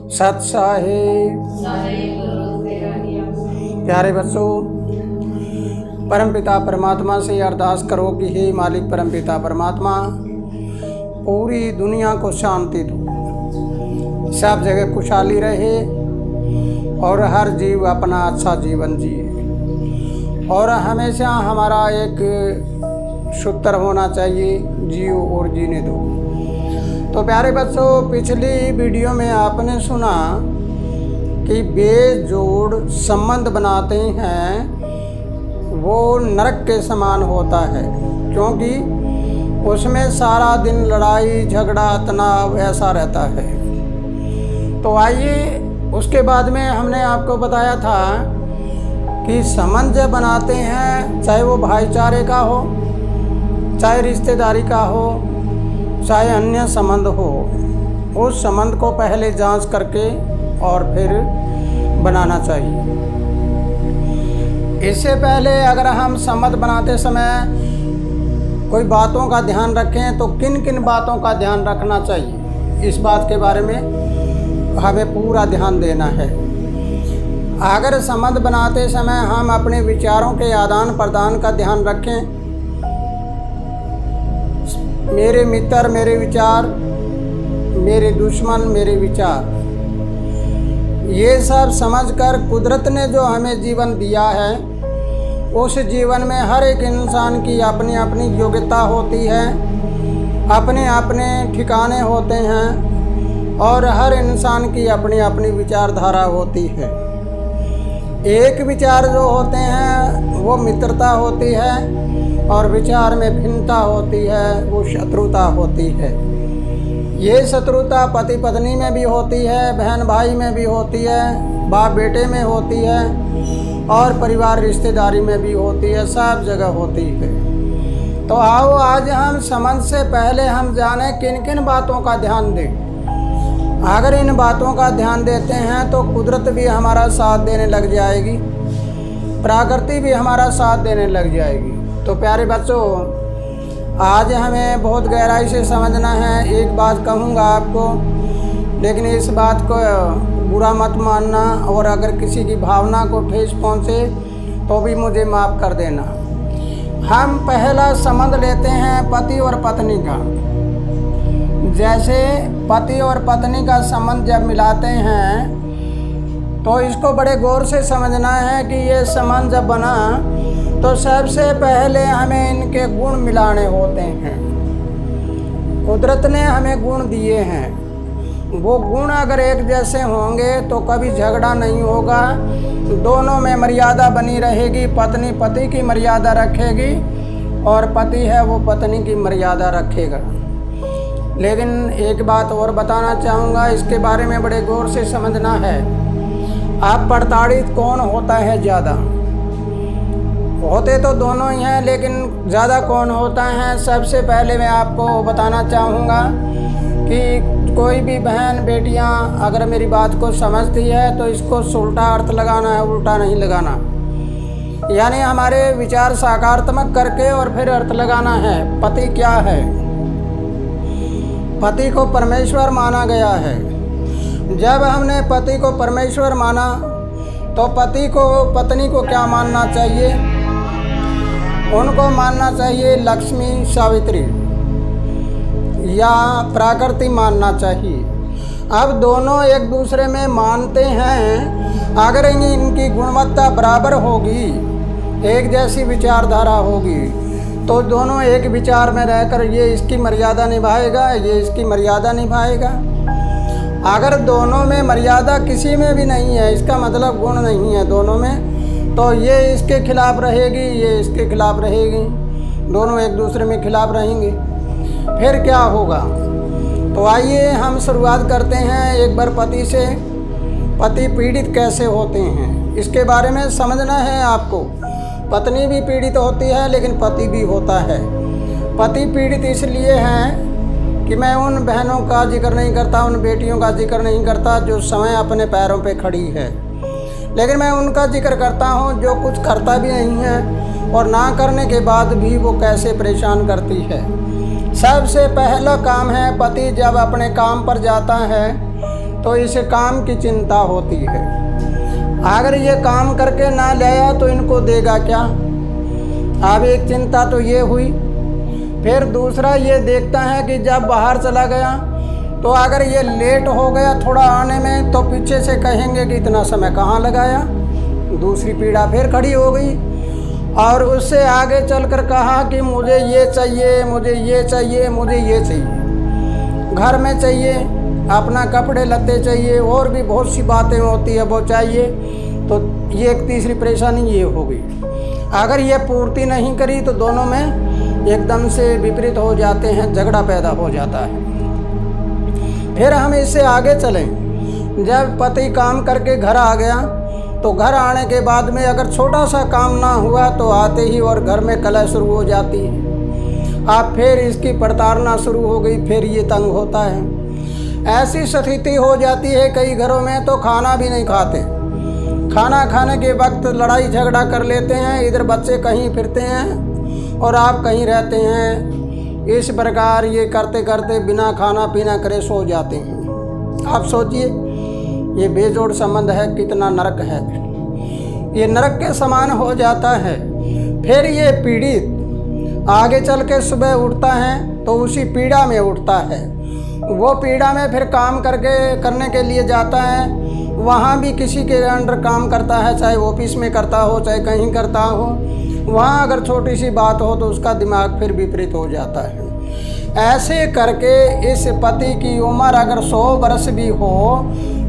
सत साहिब। प्यारे बच्चों, परमपिता परमात्मा से अरदास करो कि हे मालिक परमपिता परमात्मा, पूरी दुनिया को शांति दो, सब जगह खुशहाली रहे और हर जीव अपना अच्छा जीवन जिए। और हमेशा हमारा एक सूत्र होना चाहिए, जियो और जीने दो। तो प्यारे बच्चों, पिछली वीडियो में आपने सुना कि बेजोड़ संबंध बनाते हैं वो नरक के समान होता है, क्योंकि उसमें सारा दिन लड़ाई झगड़ा तनाव ऐसा रहता है। तो आइए, उसके बाद में हमने आपको बताया था कि संबंध जब बनाते हैं, चाहे वो भाईचारे का हो, चाहे रिश्तेदारी का हो, चाहे अन्य संबंध हो, उस संबंध को पहले जांच करके और फिर बनाना चाहिए। इससे पहले अगर हम संबंध बनाते समय कोई बातों का ध्यान रखें तो किन किन बातों का ध्यान रखना चाहिए, इस बात के बारे में हमें पूरा ध्यान देना है। अगर संबंध बनाते समय हम अपने विचारों के आदान प्रदान का ध्यान रखें, मेरे मित्र मेरे विचार, मेरे दुश्मन मेरे विचार, ये सब समझकर कुदरत ने जो हमें जीवन दिया है, उस जीवन में हर एक इंसान की अपनी अपनी योग्यता होती है, अपने अपने ठिकाने होते हैं और हर इंसान की अपनी अपनी विचारधारा होती है। एक विचार जो होते हैं वो मित्रता होती है और विचार में भिन्नता होती है, वो शत्रुता होती है। ये शत्रुता पति पत्नी में भी होती है, बहन भाई में भी होती है, बाप बेटे में होती है और परिवार रिश्तेदारी में भी होती है, सब जगह होती है। तो आओ आज हम संबंध से पहले हम जाने किन किन बातों का ध्यान दें। अगर इन बातों का ध्यान देते हैं तो कुदरत भी हमारा साथ देने लग जाएगी, प्रकृति भी हमारा साथ देने लग जाएगी। तो प्यारे बच्चों, आज हमें बहुत गहराई से समझना है। एक बात कहूँगा आपको, लेकिन इस बात को बुरा मत मानना और अगर किसी की भावना को ठेस पहुँचे तो भी मुझे माफ़ कर देना। हम पहला संबंध लेते हैं पति और पत्नी का। जैसे पति और पत्नी का संबंध जब मिलाते हैं तो इसको बड़े गौर से समझना है कि ये संबंध जब बना तो सबसे पहले हमें इनके गुण मिलाने होते हैं। कुदरत ने हमें गुण दिए हैं, वो गुण अगर एक जैसे होंगे तो कभी झगड़ा नहीं होगा, दोनों में मर्यादा बनी रहेगी। पत्नी पति की मर्यादा रखेगी और पति है वो पत्नी की मर्यादा रखेगा। लेकिन एक बात और बताना चाहूँगा, इसके बारे में बड़े गौर से समझना है। आप प्रताड़ित कौन होता है ज़्यादा? होते तो दोनों ही हैं, लेकिन ज़्यादा कौन होता है? सबसे पहले मैं आपको बताना चाहूँगा कि कोई भी बहन बेटियाँ अगर मेरी बात को समझती है तो इसको उल्टा अर्थ लगाना है, उल्टा नहीं लगाना। यानी हमारे विचार सकारात्मक करके और फिर अर्थ लगाना है। पति क्या है? पति को परमेश्वर माना गया है। जब हमने पति को परमेश्वर माना तो पति को पत्नी को क्या मानना चाहिए? उनको मानना चाहिए लक्ष्मी सावित्री या प्रकृति मानना चाहिए। अब दोनों एक दूसरे में मानते हैं, अगर इनकी गुणवत्ता बराबर होगी, एक जैसी विचारधारा होगी, तो दोनों एक विचार में रहकर ये इसकी मर्यादा निभाएगा, ये इसकी मर्यादा निभाएगा। अगर दोनों में मर्यादा किसी में भी नहीं है, इसका मतलब गुण नहीं है दोनों में, तो ये इसके खिलाफ रहेगी, ये इसके खिलाफ रहेगी, दोनों एक दूसरे में खिलाफ रहेंगे। फिर क्या होगा? तो आइए हम शुरुआत करते हैं एक बार पति से। पति पीड़ित कैसे होते हैं, इसके बारे में समझना है आपको। पत्नी भी पीड़ित होती है, लेकिन पति भी होता है। पति पीड़ित इसलिए हैं कि मैं उन बहनों का जिक्र नहीं करता, उन बेटियों का जिक्र नहीं करता जो समय अपने पैरों पे खड़ी है, लेकिन मैं उनका जिक्र करता हूँ जो कुछ करता भी नहीं है और ना करने के बाद भी वो कैसे परेशान करती है। सबसे पहला काम है, पति जब अपने काम पर जाता है तो इसे काम की चिंता होती है। अगर ये काम करके ना लाया तो इनको देगा क्या। अब एक चिंता तो ये हुई। फिर दूसरा ये देखता है कि जब बाहर चला गया तो अगर ये लेट हो गया थोड़ा आने में तो पीछे से कहेंगे कि इतना समय कहाँ लगाया। दूसरी पीड़ा फिर खड़ी हो गई। और उससे आगे चलकर कहा कि मुझे ये चाहिए, मुझे ये चाहिए, मुझे ये चाहिए, घर में चाहिए, अपना कपड़े लत्ते चाहिए, और भी बहुत सी बातें होती है वो चाहिए। तो ये एक तीसरी परेशानी ये हो गई। अगर ये पूर्ति नहीं करी तो दोनों में एकदम से विपरीत हो जाते हैं, झगड़ा पैदा हो जाता है। फिर हम इससे आगे चलें। जब पति काम करके घर आ गया तो घर आने के बाद में अगर छोटा सा काम ना हुआ तो आते ही और घर में कलह शुरू हो जाती है। अब फिर इसकी प्रताड़ना शुरू हो गई, फिर ये तंग होता है। ऐसी स्थिति हो जाती है कई घरों में तो खाना भी नहीं खाते। खाना खाने के वक्त लड़ाई झगड़ा कर लेते हैं, इधर बच्चे कहीं फिरते हैं और आप कहीं रहते हैं। इस प्रकार ये करते करते बिना खाना पीना करे सो जाते हैं। आप सोचिए ये बेजोड़ संबंध है, कितना नरक है। ये नरक के समान हो जाता है। फिर ये पीड़ित आगे चल के सुबह उठता है तो उसी पीड़ा में उठता है। वो पीड़ा में फिर काम करने के लिए जाता है। वहाँ भी किसी के अंडर काम करता है, चाहे ऑफिस में करता हो चाहे कहीं करता हो। वहाँ अगर छोटी सी बात हो तो उसका दिमाग फिर विपरीत हो जाता है। ऐसे करके इस पति की उम्र अगर 100 वर्ष भी हो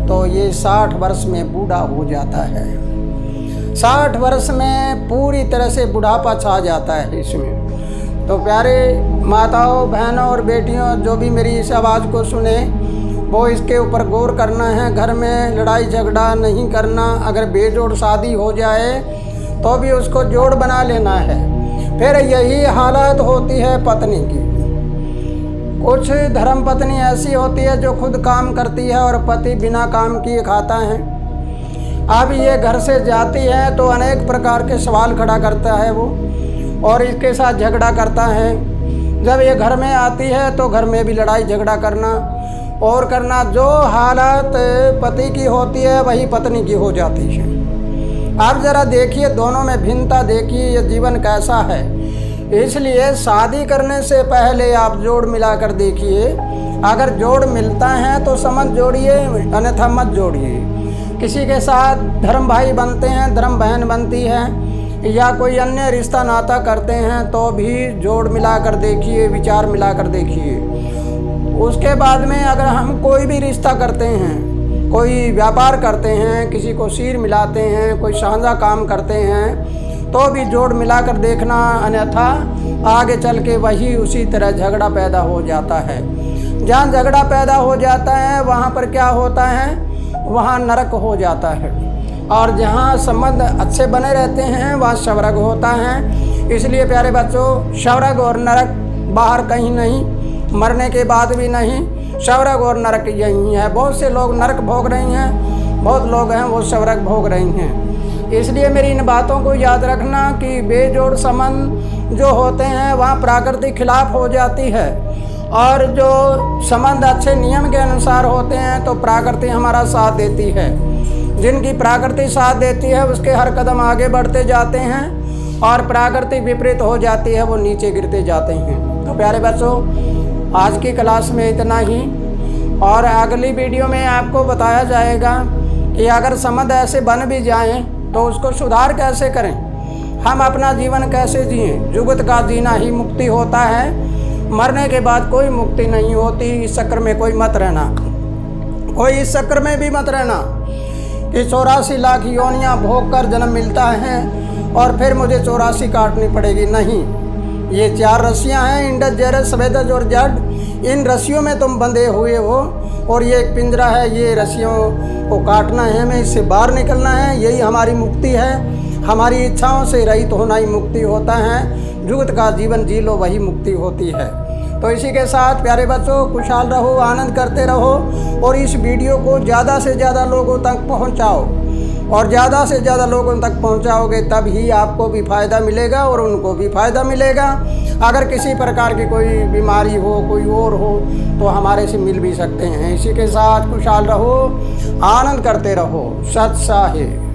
तो ये 60 वर्ष में बूढ़ा हो जाता है। 60 वर्ष में पूरी तरह से बुढ़ापा छा जाता है इसमें। तो प्यारे माताओं, बहनों और बेटियों, जो भी मेरी इस आवाज़ को सुने वो इसके ऊपर गौर करना है। घर में लड़ाई झगड़ा नहीं करना। अगर बेजोड़ शादी हो जाए तो भी उसको जोड़ बना लेना है। फिर यही हालत होती है पत्नी की। कुछ धर्म पत्नी ऐसी होती है जो खुद काम करती है और पति बिना काम किए खाता है। अब ये घर से जाती है तो अनेक प्रकार के सवाल खड़ा करता है वो, और इसके साथ झगड़ा करता है। जब ये घर में आती है तो घर में भी लड़ाई झगड़ा करना और करना। जो हालत पति की होती है वही पत्नी की हो जाती है। आप ज़रा देखिए, दोनों में भिन्नता देखिए, ये जीवन कैसा है। इसलिए शादी करने से पहले आप जोड़ मिलाकर देखिए। अगर जोड़ मिलता है तो समझ जोड़िए, अन्यथा मत जोड़िए। किसी के साथ धर्म भाई बनते हैं, धर्म बहन बनती है, या कोई अन्य रिश्ता नाता करते हैं तो भी जोड़ मिलाकर देखिए, विचार मिलाकर देखिए। उसके बाद में अगर हम कोई भी रिश्ता करते हैं, कोई व्यापार करते हैं, किसी को सिर मिलाते हैं, कोई साझा काम करते हैं तो भी जोड़ मिलाकर देखना, अन्यथा आगे चल के वही उसी तरह झगड़ा पैदा हो जाता है। जहाँ झगड़ा पैदा हो जाता है वहाँ पर क्या होता है, वहाँ नरक हो जाता है। और जहाँ संबंध अच्छे बने रहते हैं वहाँ स्वर्ग होता है। इसलिए प्यारे बच्चों, स्वर्ग और नरक बाहर कहीं नहीं, मरने के बाद भी नहीं। स्वर्ग और नरक यही है। बहुत से लोग नरक भोग रहे हैं, बहुत लोग हैं वो स्वर्ग भोग रहे हैं। इसलिए मेरी इन बातों को याद रखना कि बेजोड़ संबंध जो होते हैं वहाँ प्रकृति खिलाफ हो जाती है, और जो संबंध अच्छे नियम के अनुसार होते हैं तो प्रकृति हमारा साथ देती है। जिनकी प्रकृति साथ देती है उसके हर कदम आगे बढ़ते जाते हैं, और प्रकृति विपरीत हो जाती है वो नीचे गिरते जाते हैं। तो प्यारे बच्चों, आज की क्लास में इतना ही, और अगली वीडियो में आपको बताया जाएगा कि अगर संबंध ऐसे बन भी जाएं तो उसको सुधार कैसे करें, हम अपना जीवन कैसे जिएं। जुगत का जीना ही मुक्ति होता है, मरने के बाद कोई मुक्ति नहीं होती। इस चक्कर में कोई मत रहना, कोई इस चक्कर में भी मत रहना कि 84 लाख योनियाँ भोग कर जन्म मिलता है और फिर मुझे 84 काटनी पड़ेगी। नहीं, ये 4 रस्सियाँ हैं, इंडस, जेरस, स्वेदज और जड। इन रस्सियों में तुम बंधे हुए हो, और ये एक पिंजरा है, ये रस्सियों को काटना है, हमें इससे बाहर निकलना है। यही हमारी मुक्ति है। हमारी इच्छाओं से रहित होना ही मुक्ति होता है। जुगत का जीवन जी लो, वही मुक्ति होती है। तो इसी के साथ प्यारे बच्चों, खुशहाल रहो, आनंद करते रहो, और इस वीडियो को ज़्यादा से ज़्यादा लोगों तक पहुँचाओ। और ज़्यादा से ज़्यादा लोगों तक पहुँचाओगे तब ही आपको भी फ़ायदा मिलेगा और उनको भी फ़ायदा मिलेगा। अगर किसी प्रकार की कोई बीमारी हो, कोई और हो, तो हमारे से मिल भी सकते हैं। इसी के साथ खुशहाल रहो, आनंद करते रहो। सत साहे।